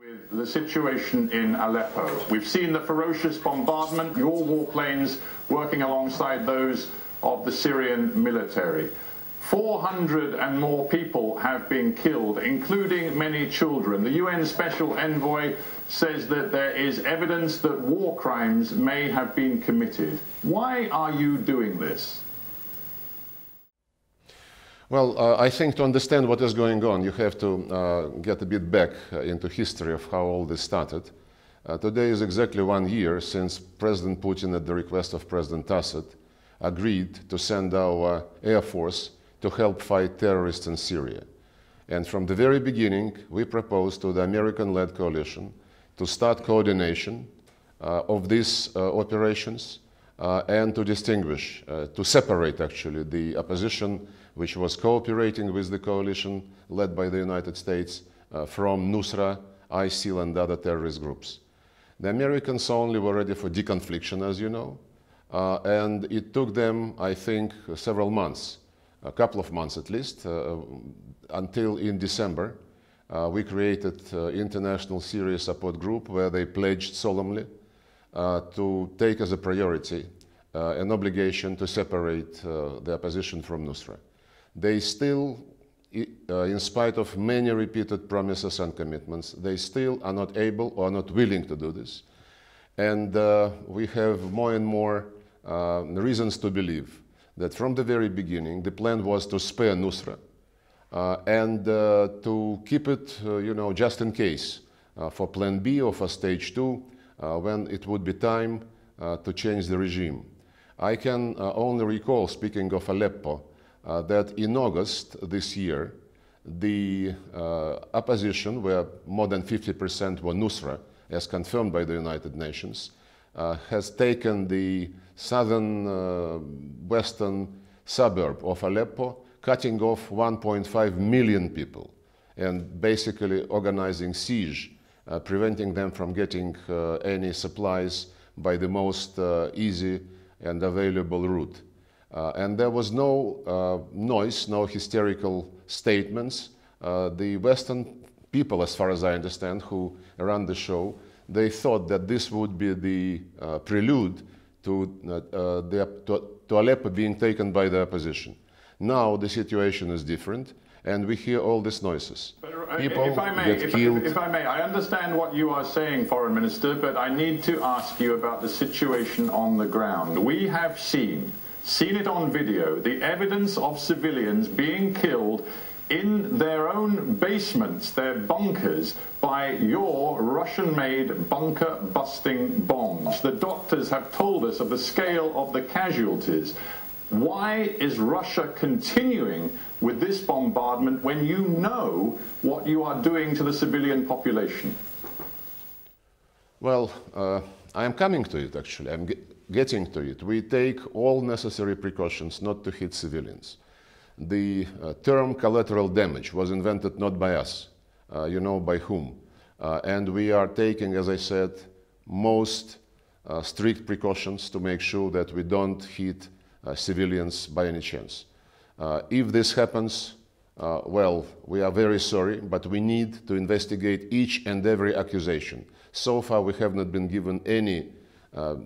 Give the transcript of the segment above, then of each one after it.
With the situation in Aleppo, we've seen the ferocious bombardment, your warplanes working alongside those of the Syrian military. 400 and more people have been killed, including many children. The UN Special Envoy says that there is evidence that war crimes may have been committed. Why are you doing this? Well, I think to understand what is going on, you have to get a bit back into history of how all this started. Today is exactly 1 year since President Putin, at the request of President Assad, agreed to send our Air Force to help fight terrorists in Syria. And from the very beginning, we proposed to the American-led coalition to start coordination of these operations and to distinguish, to separate actually the opposition which was cooperating with the coalition led by the United States from Nusra, ISIL and other terrorist groups. The Americans only were ready for deconfliction, as you know, and it took them, I think, several months, a couple of months at least, until in December we created International Syria Support Group, where they pledged solemnly to take as a priority an obligation to separate the opposition from Nusra. They still, in spite of many repeated promises and commitments, they still are not able or not willing to do this. And we have more and more reasons to believe that from the very beginning the plan was to spare Nusra and to keep it, just in case, for Plan B or for Stage 2, when it would be time to change the regime. I can only recall, speaking of Aleppo, that in August this year, the opposition, where more than 50% were Nusra, as confirmed by the United Nations, has taken the southern western suburb of Aleppo, cutting off 1.5 million people and basically organizing siege, preventing them from getting any supplies by the most easy and available route. And there was no noise, no hysterical statements. The Western people, as far as I understand, who ran the show, they thought that this would be the prelude to Aleppo being taken by the opposition. Now the situation is different, and we hear all these noises. People get killed. If I may, I understand what you are saying, Foreign Minister, but I need to ask you about the situation on the ground. We have seen it on video, the evidence of civilians being killed in their own basements, their bunkers, by your Russian-made bunker-busting bombs. The doctors have told us of the scale of the casualties. Why is Russia continuing with this bombardment when you know what you are doing to the civilian population? Well, I am coming to it, actually. I'm getting to it. We take all necessary precautions not to hit civilians. The term collateral damage was invented not by us, you know by whom. And we are taking, as I said, most strict precautions to make sure that we don't hit civilians by any chance. If this happens, well, we are very sorry, but we need to investigate each and every accusation. So far, we have not been given any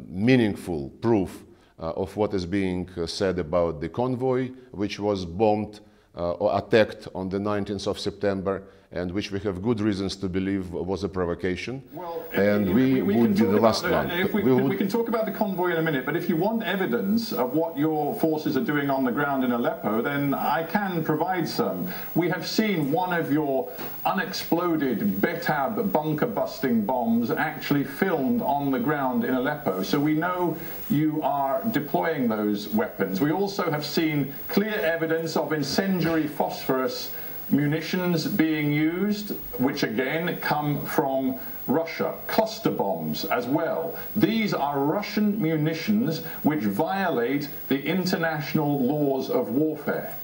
meaningful proof of what is being said about the convoy, which was bombed or attacked on the 19th of September, and which we have good reasons to believe was a provocation. Well, and we would be the last one. We can talk about the convoy in a minute, but if you want evidence of what your forces are doing on the ground in Aleppo, then I can provide some. We have seen one of your unexploded Betab bunker-busting bombs actually filmed on the ground in Aleppo, so we know you are deploying those weapons. We also have seen clear evidence of incendiary phosphorus munitions being used, which again come from Russia. Cluster bombs as well. These are Russian munitions which violate the international laws of warfare.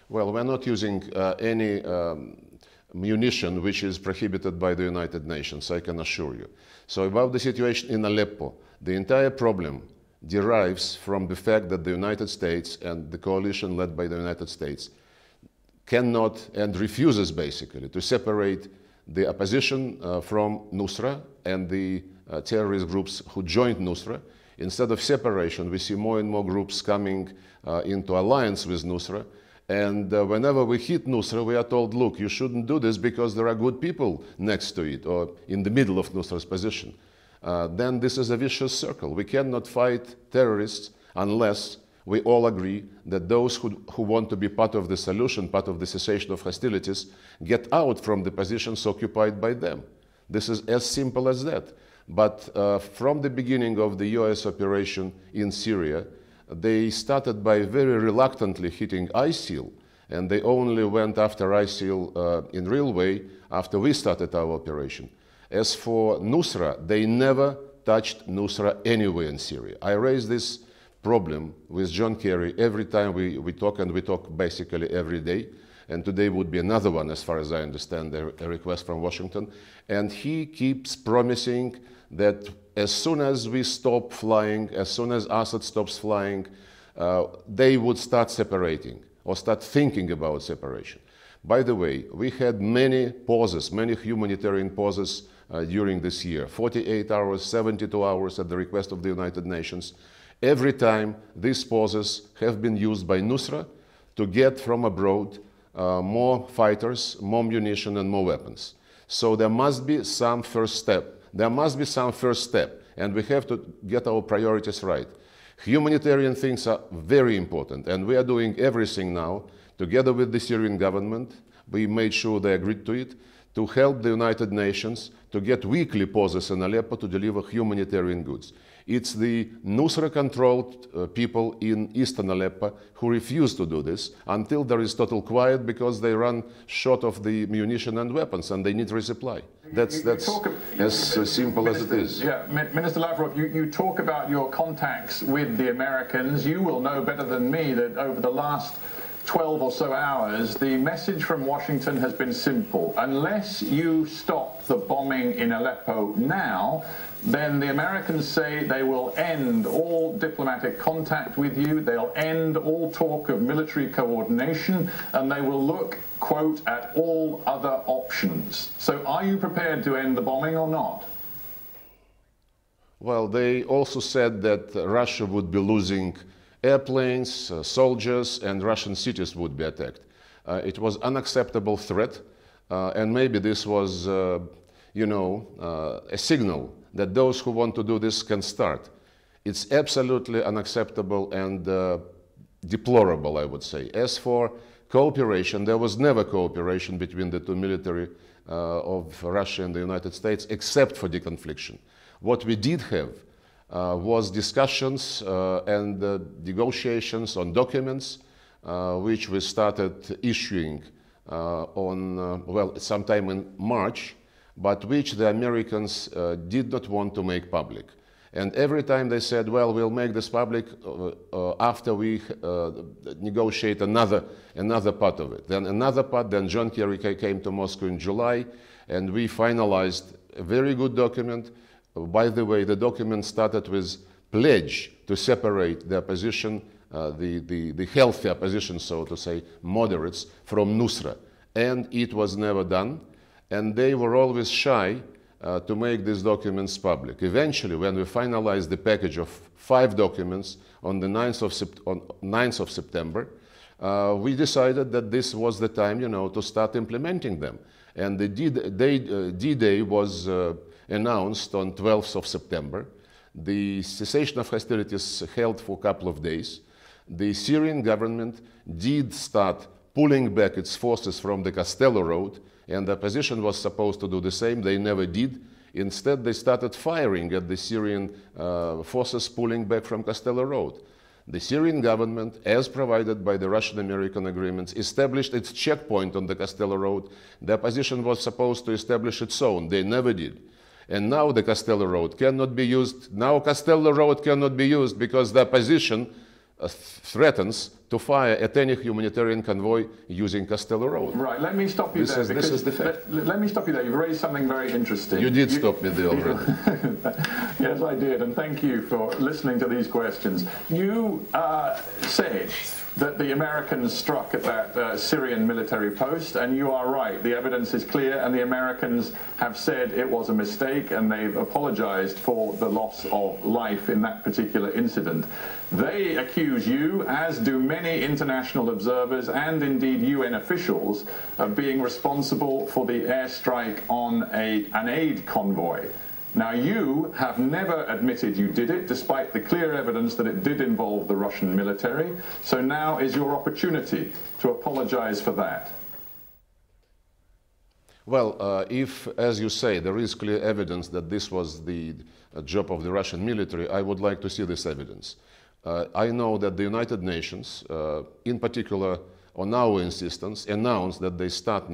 Well, we're not using any munition which is prohibited by the United Nations, I can assure you. So about the situation in Aleppo, the entire problem derives from the fact that the United States and the coalition led by the United States cannot and refuses basically to separate the opposition from Nusra and the terrorist groups who joined Nusra. Instead of separation, we see more and more groups coming into alliance with Nusra. And whenever we hit Nusra, we are told, look, you shouldn't do this because there are good people next to it or in the middle of Nusra's position. Then this is a vicious circle. We cannot fight terrorists unless we all agree that those who want to be part of the solution, part of the cessation of hostilities, get out from the positions occupied by them. This is as simple as that. But from the beginning of the US operation in Syria, they started by very reluctantly hitting ISIL, and they only went after ISIL in real way after we started our operation. As for Nusra, they never touched Nusra anywhere in Syria. I raised this problem with John Kerry every time we talk, and we talk basically every day. And today would be another one, as far as I understand, a request from Washington. And he keeps promising that as soon as we stop flying, as soon as Assad stops flying, they would start separating or start thinking about separation. By the way, we had many pauses, many humanitarian pauses during this year, 48 hours, 72 hours at the request of the United Nations. Every time these pauses have been used by Nusra to get from abroad more fighters, more munition, and more weapons. So there must be some first step. There must be some first step, and we have to get our priorities right. Humanitarian things are very important, and we are doing everything now, together with the Syrian government. We made sure they agreed to it, to help the United Nations to get weekly pauses in Aleppo to deliver humanitarian goods. It's the Nusra-controlled people in eastern Aleppo who refuse to do this until there is total quiet because they run short of the munition and weapons and they need resupply. That's as simple as it is. Yeah, Minister Lavrov, you talk about your contacts with the Americans. You will know better than me that over the last 12 or so hours, the message from Washington has been simple. Unless you stop the bombing in Aleppo now, then the Americans say they will end all diplomatic contact with you, they'll end all talk of military coordination, and they will look, quote, at all other options. So are you prepared to end the bombing or not? Well, they also said that Russia would be losing airplanes, soldiers, and Russian cities would be attacked. It was an unacceptable threat, and maybe this was, a signal that those who want to do this can start. It's absolutely unacceptable and deplorable, I would say. As for cooperation, there was never cooperation between the two military of Russia and the United States, except for deconfliction. What we did have was discussions and negotiations on documents, which we started issuing sometime in March, but which the Americans did not want to make public. And every time they said, well, we'll make this public after we negotiate another part of it. Then another part, then John Kerry came to Moscow in July, and we finalized a very good document. By the way, the document started with pledge to separate the opposition, the healthy opposition, so to say, moderates, from Nusra. And it was never done. And they were always shy to make these documents public. Eventually, when we finalized the package of 5 documents on the 9th of September, we decided that this was the time, to start implementing them. And the D-Day was announced on 12th of September. The cessation of hostilities held for a couple of days. The Syrian government did start pulling back its forces from the Castello Road, and the opposition was supposed to do the same. They never did. Instead, they started firing at the Syrian forces pulling back from Castello Road. The Syrian government, as provided by the Russian-American agreements, established its checkpoint on the Castello Road. The opposition was supposed to establish its own. They never did. And now the Castello Road cannot be used. Now Castello Road cannot be used because the opposition threatens to fire at any humanitarian convoy using Costello Road. Right, let me stop you there. This is the fact. Let me stop you there. You've raised something very interesting. You did stop me there already. Yes, I did, and thank you for listening to these questions. You said that the Americans struck at that Syrian military post, and you are right. The evidence is clear, and the Americans have said it was a mistake, and they've apologized for the loss of life in that particular incident. They accuse you, as do many international observers and indeed UN officials, of being responsible for the airstrike on an aid convoy. Now, you have never admitted you did it, despite the clear evidence that it did involve the Russian military. So now is your opportunity to apologize for that. Well, if, as you say, there is clear evidence that this was the job of the Russian military, I would like to see this evidence. I know that the United Nations, in particular on our insistence, announced that they start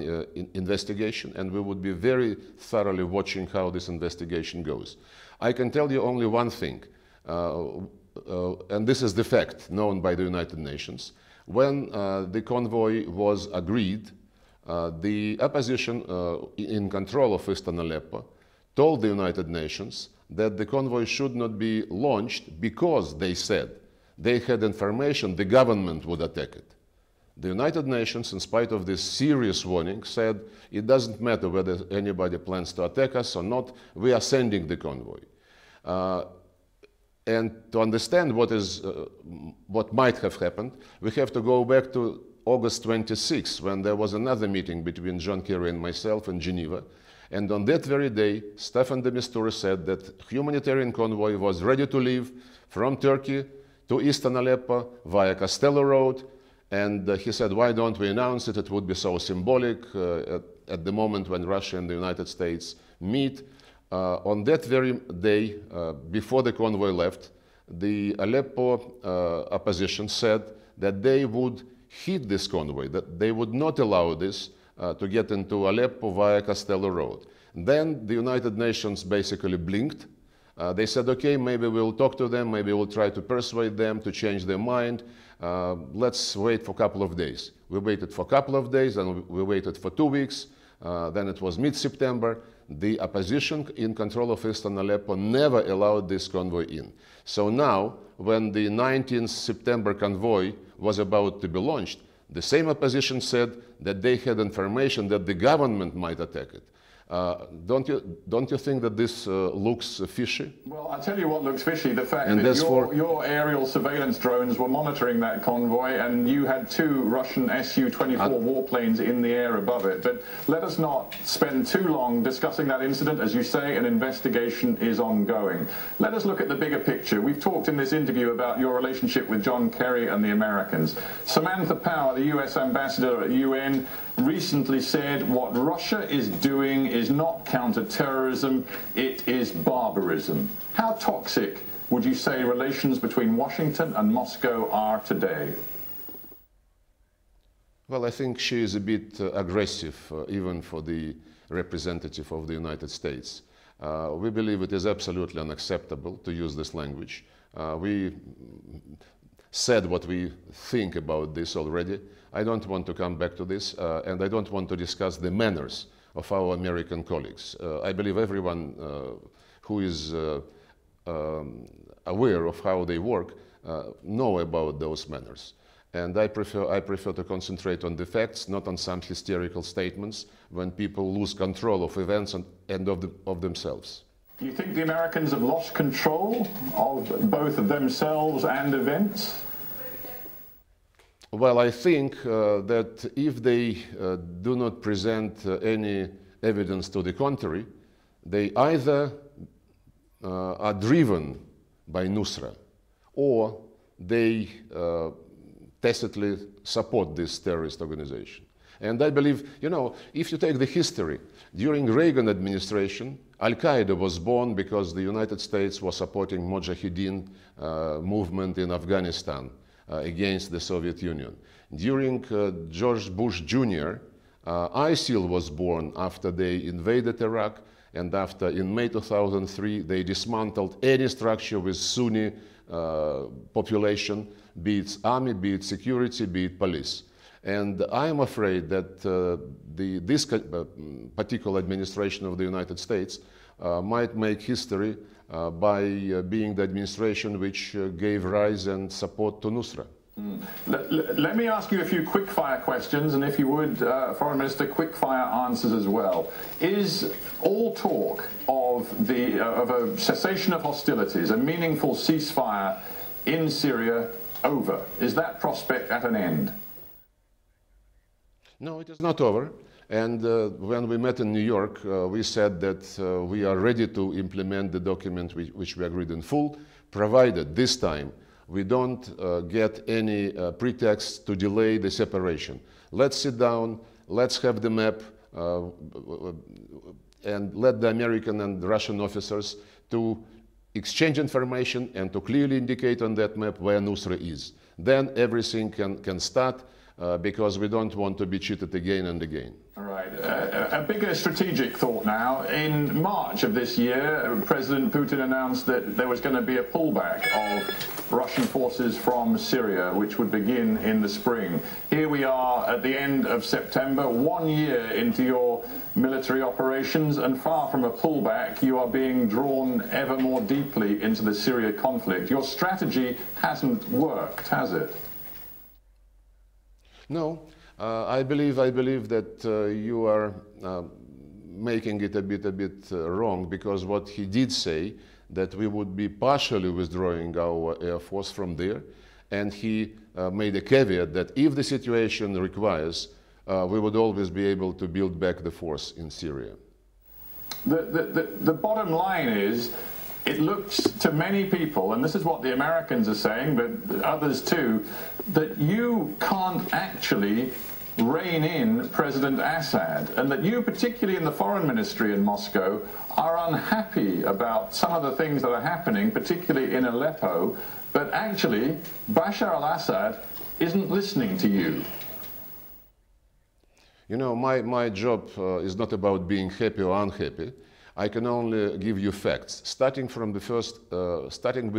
investigation, and we would be very thoroughly watching how this investigation goes. I can tell you only one thing, and this is the fact known by the United Nations. When the convoy was agreed, the opposition in control of Eastern Aleppo told the United Nations that the convoy should not be launched because, they said, they had information the government would attack it. The United Nations, in spite of this serious warning, said it doesn't matter whether anybody plans to attack us or not, we are sending the convoy. And to understand what might have happened, we have to go back to August 26, when there was another meeting between John Kerry and myself in Geneva. And on that very day, Staffan de Mistura said that humanitarian convoy was ready to leave from Turkey to Eastern Aleppo via Costello Road. And he said, why don't we announce it? It would be so symbolic at the moment when Russia and the United States meet. On that very day, before the convoy left, the Aleppo opposition said that they would hit this convoy, that they would not allow this to get into Aleppo via Costello Road. Then the United Nations basically blinked. They said, okay, maybe we'll talk to them, maybe we'll try to persuade them to change their mind. Let's wait for a couple of days. We waited for a couple of days, and we waited for 2 weeks. Then it was mid-September. The opposition in control of Eastern Aleppo never allowed this convoy in. So now, when the 19th September convoy was about to be launched, the same opposition said that they had information that the government might attack it. Don't you think that this looks fishy? Well, I'll tell you what looks fishy, the fact that your aerial surveillance drones were monitoring that convoy, and you had 2 Russian Su-24 warplanes in the air above it. But let us not spend too long discussing that incident. As you say, an investigation is ongoing. Let us look at the bigger picture. We've talked in this interview about your relationship with John Kerry and the Americans. Samantha Power, the US ambassador at UN, recently said what Russia is doing is not counter-terrorism, it is barbarism. How toxic would you say relations between Washington and Moscow are today? Well, I think she is a bit aggressive, even for the representative of the United States. We believe it is absolutely unacceptable to use this language. We said what we think about this already. I don't want to come back to this, and I don't want to discuss the manners of our American colleagues. I believe everyone who is aware of how they work know about those manners. And I prefer to concentrate on the facts, not on some hysterical statements when people lose control of events and of themselves. Do you think the Americans have lost control of both themselves and events? Well, I think that if they do not present any evidence to the contrary, they either are driven by an-Nusra, or they tacitly support this terrorist organization. And I believe, you know, if you take the history, during Reagan administration, Al-Qaeda was born because the United States was supporting Mujahideen movement in Afghanistan against the Soviet Union. During George Bush Jr., ISIL was born after they invaded Iraq, and after, in May 2003, they dismantled any structure with Sunni population, be it army, be it security, be it police. And I am afraid that this particular administration of the United States might make history by being the administration which gave rise and support to Nusra. Let me ask you a few quick-fire questions, and if you would, Foreign Minister, quick-fire answers as well. Is all talk of a cessation of hostilities, a meaningful ceasefire in Syria, over? Is that prospect at an end? No, it is not over. And when we met in New York, we said that we are ready to implement the document which we agreed in full, provided this time we don't get any pretext to delay the separation. Let's sit down, let's have the map, and let the American and Russian officers to exchange information and to clearly indicate on that map where Nusra is. Then everything can start, because we don't want to be cheated again and again. All right. A bigger strategic thought now. In March of this year, President Putin announced that there was going to be a pullback of Russian forces from Syria, which would begin in the spring. Here we are at the end of September, 1 year into your military operations, and far from a pullback, you are being drawn ever more deeply into the Syria conflict. Your strategy hasn't worked, has it? No, I believe that you are making it a bit wrong, because what he did say, that we would be partially withdrawing our air force from there, and he made a caveat that if the situation requires, we would always be able to build back the force in Syria. The bottom line is, it looks to many people, and this is what the Americans are saying, but others too, that you can't actually rein in President Assad, and that you, particularly in the foreign ministry in Moscow, are unhappy about some of the things that are happening, particularly in Aleppo, but actually Bashar al-Assad isn't listening to you. You know, my job is not about being happy or unhappy. I can only give you facts. Starting with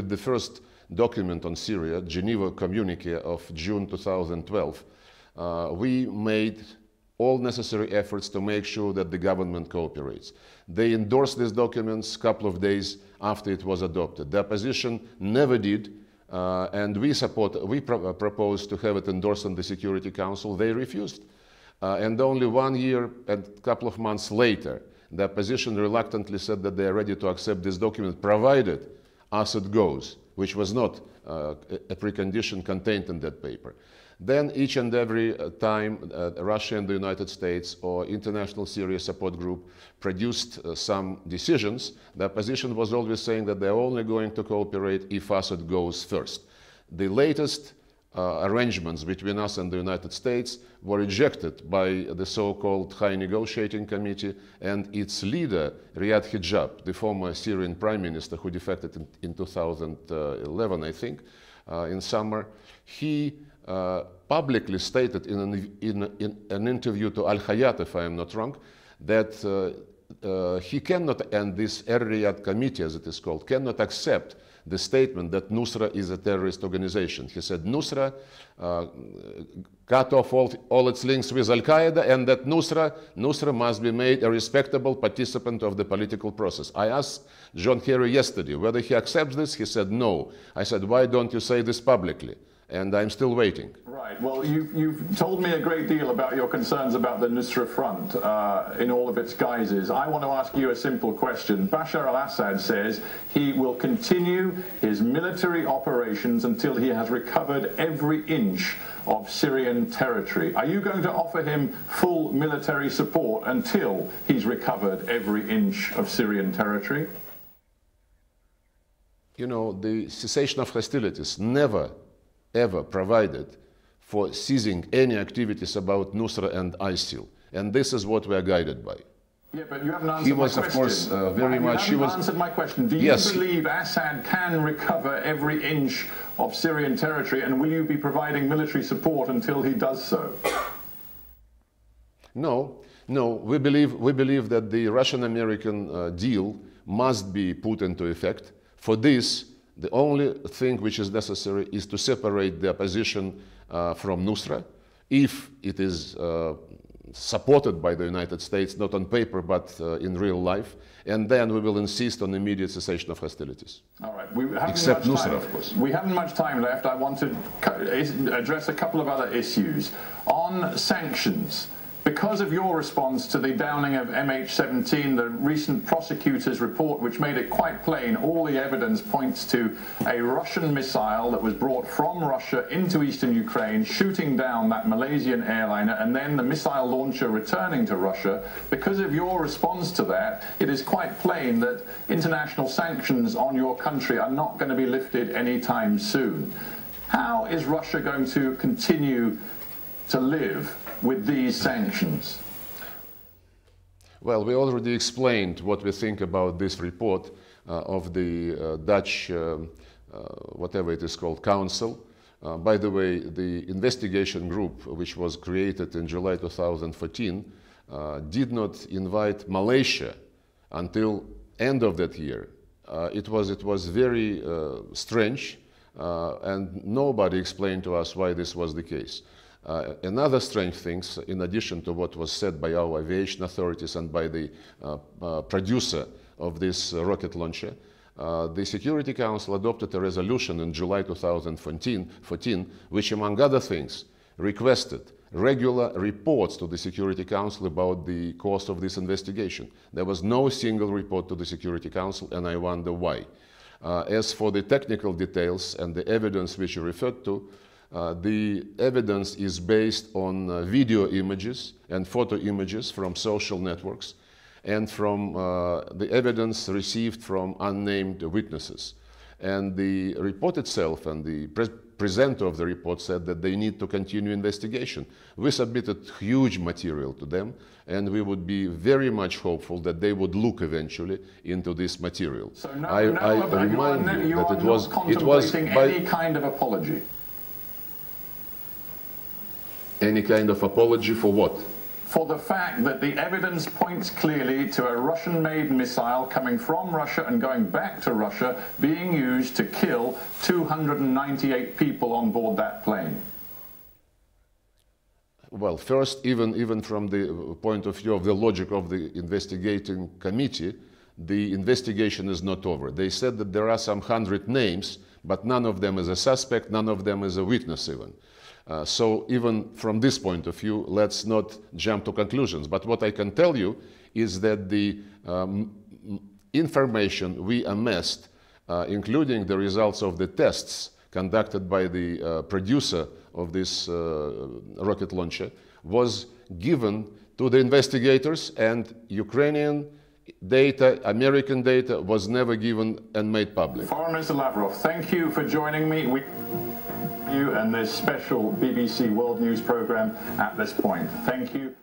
the first document on Syria, Geneva Communique of June 2012, we made all necessary efforts to make sure that the government cooperates. They endorsed these documents a couple of days after it was adopted. The opposition never did, and we proposed to have it endorsed in the Security Council. They refused. And only 1 year and a couple of months later, the opposition reluctantly said that they are ready to accept this document, provided Assad goes, which was not a precondition contained in that paper. Then each and every time Russia and the United States or International Syria Support Group produced some decisions, the opposition was always saying that they're only going to cooperate if Assad goes first. The latest arrangements between us and the United States were rejected by the so-called High Negotiating Committee, and its leader, Riyad Hijab, the former Syrian prime minister who defected in 2011, I think, in summer, he publicly stated in an interview to Al-Hayat, if I am not wrong, that he cannot, and this Riyad Committee, as it is called, cannot accept the statement that Nusra is a terrorist organization. He said Nusra cut off all its links with Al-Qaeda, and that Nusra must be made a respectable participant of the political process. I asked John Kerry yesterday whether he accepts this. He said no. I said, why don't you say this publicly? And I'm still waiting. Right. Well, you've told me a great deal about your concerns about the Nusra Front in all of its guises. I want to ask you a simple question. Bashar al-Assad says he will continue his military operations until he has recovered every inch of Syrian territory. Are you going to offer him full military support until he's recovered every inch of Syrian territory? You know, the cessation of hostilities never ever provided for ceasing any activities about Nusra and ISIL, and this is what we are guided by. Yeah, but you haven't answered my question. Of course, very much. You haven't answered my question. Do you believe Assad can recover every inch of Syrian territory, and will you be providing military support until he does so? No. We believe that the Russian-American deal must be put into effect. For this, The only thing which is necessary is to separate the opposition from an-Nusra, if it is supported by the United States, not on paper but in real life, and then we will insist on immediate cessation of hostilities. All right. We haven't Except much Nusra, time. of course. We haven't much time left. I want to address a couple of other issues. On sanctions, because of your response to the downing of MH17, the recent prosecutor's report, which made it quite plain, all the evidence points to a Russian missile that was brought from Russia into eastern Ukraine, shooting down that Malaysian airliner, and then the missile launcher returning to Russia. Because of your response to that, it is quite plain that international sanctions on your country are not going to be lifted anytime soon. How is Russia going to continue to live with these sanctions? Well, we already explained what we think about this report of the Dutch, whatever it is called, Council. By the way, the investigation group, which was created in July 2014, did not invite Malaysia until end of that year. It was very strange, and nobody explained to us why this was the case. Another strange thing, in addition to what was said by our aviation authorities and by the producer of this rocket launcher, the Security Council adopted a resolution in July 2014, which, among other things, requested regular reports to the Security Council about the course of this investigation. There was no single report to the Security Council, and I wonder why. As for the technical details and the evidence which you referred to, the evidence is based on video images and photo images from social networks and from the evidence received from unnamed witnesses. And the report itself and the presenter of the report said that they need to continue investigation. We submitted huge material to them, and we would be very much hopeful that they would look eventually into this material. So I remind you that it was any kind of apology. Any kind of apology for what? For the fact that the evidence points clearly to a Russian-made missile coming from Russia and going back to Russia being used to kill 298 people on board that plane. Well, first, even from the point of view of the logic of the investigating committee, the investigation is not over. They said that there are some 100 names, but none of them is a suspect, none of them is a witness even. So even from this point of view, let's not jump to conclusions. But what I can tell you is that the information we amassed, including the results of the tests conducted by the producer of this rocket launcher, was given to the investigators, and Ukrainian data, American data, was never given and made public. Foreign Minister Lavrov, thank you for joining me. You and this special BBC World News program at this point. Thank you.